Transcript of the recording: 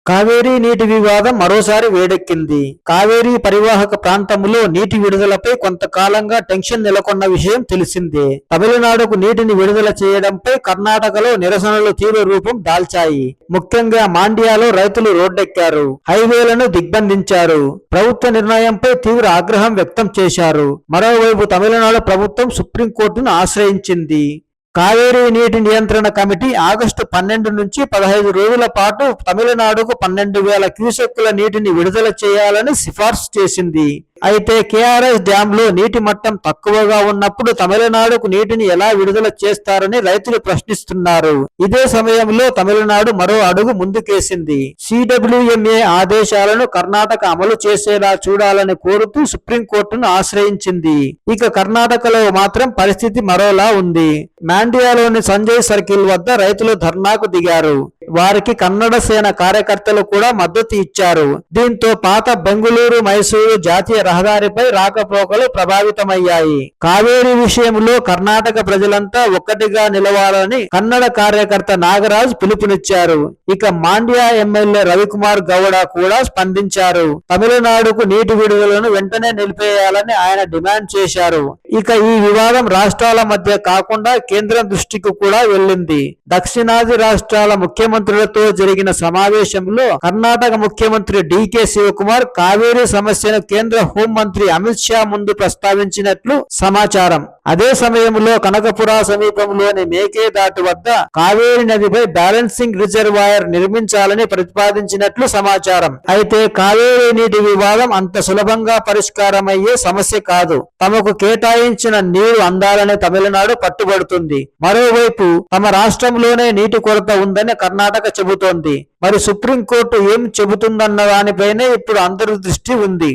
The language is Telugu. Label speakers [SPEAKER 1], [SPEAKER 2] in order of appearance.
[SPEAKER 1] కావేరీ నీటి వివాదం మరోసారి వేడెక్కింది. కావేరీ పరివాహక ప్రాంతంలో నీటి విడుదలపై కొంతకాలంగా టెన్షన్ నెలకొన్న విషయం తెలిసిందే. తమిళనాడుకు నీటిని విడుదల చేయడంపై కర్ణాటకలో నిరసనలు తీవ్ర రూపం దాల్చాయి. ముఖ్యంగా మాండ్యాలో రైతులు రోడ్డెక్కారు, హైవేలను దిగ్బంధించారు, ప్రభుత్వ నిర్ణయంపై తీవ్ర ఆగ్రహం వ్యక్తం చేశారు. మరోవైపు తమిళనాడు ప్రభుత్వం సుప్రీంకోర్టును ఆశ్రయించింది. కావేరీ నీటి నియంత్రణ కమిటీ ఆగస్టు 12 నుంచి 15 రోజుల పాటు తమిళనాడుకు 12,000 క్యూసెక్కుల నీటిని విడుదల చేయాలని సిఫార్సు చేసింది. అయితే కేఆర్ఎస్ డ్యాంలో నీటి మట్టం తక్కువగా ఉన్నప్పుడు తమిళనాడుకు నీటిని ఎలా విడుదల చేస్తారని రైతులు ప్రశ్నిస్తున్నారు. ఇదే సమయంలో తమిళనాడు మరో అడుగు ముందుకేసింది. సిడబ్ల్యూఎంఏ ఆదేశాలను కర్ణాటక అమలు చేసేలా చూడాలని కోరుతూ సుప్రీంకోర్టును ఆశ్రయించింది. ఇక కర్ణాటకలో మాత్రం పరిస్థితి మరోలా ఉంది. మాండ్యాలోని సంజయ్ సర్కిల్ వద్ద రైతులు ధర్నాకు దిగారు. వారికి కన్నడ సేన కార్యకర్తలు కూడా మద్దతు ఇచ్చారు. దీంతో పాత బెంగుళూరు మైసూరు జాతీయ రహదారిపై రాకపోకలు ప్రభావితమయ్యాయి. కావేరీ విషయంలో కర్ణాటక ప్రజలంతా ఒక్కటిగా నిలవాలని కన్నడ కార్యకర్త నాగరాజ్ పిలుపునిచ్చారు. ఇక మాండ్యా ఎమ్మెల్యే రవికుమార్ గౌడ కూడా స్పందించారు. తమిళనాడుకు నీటి విడుదలను వెంటనే నిలిపేయాలని ఆయన డిమాండ్ చేశారు. ఇక ఈ వివాదం రాష్ట్రాల మధ్య కాకుండా కేంద్రం దృష్టికి కూడా వెళ్ళింది. దక్షిణాది రాష్ట్రాల ముఖ్యమంత్రులతో జరిగిన సమావేశంలో కర్ణాటక ముఖ్యమంత్రి డికే శివకుమార్ కావేరీ సమస్యను కేంద్ర హోంమంత్రి అమిత్ షా ముందు ప్రస్తావించినట్లు సమాచారం. అదే సమయంలో కనకపుర సమీపంలోని మేకేదాటు వద్ద కావేరీ నదిపై బ్యాలెన్సింగ్ రిజర్వాయర్ నిర్మించాలని ప్రతిపాదించినట్లు సమాచారం. అయితే కావేరీ నీటి వివాదం అంత సులభంగా పరిష్కారమయ్యే సమస్య కాదు. తమకు కేటాయించిన నీరు అందాలని తమిళనాడు పట్టుబడుతుంది. మరోవైపు తమ రాష్ట్రంలోనే నీటి కొరత ఉందని కర్ణాటక చెబుతోంది. మరి సుప్రీంకోర్టు ఏం చెబుతుందన్న దానిపైనే ఇప్పుడు అందరి దృష్టి ఉంది.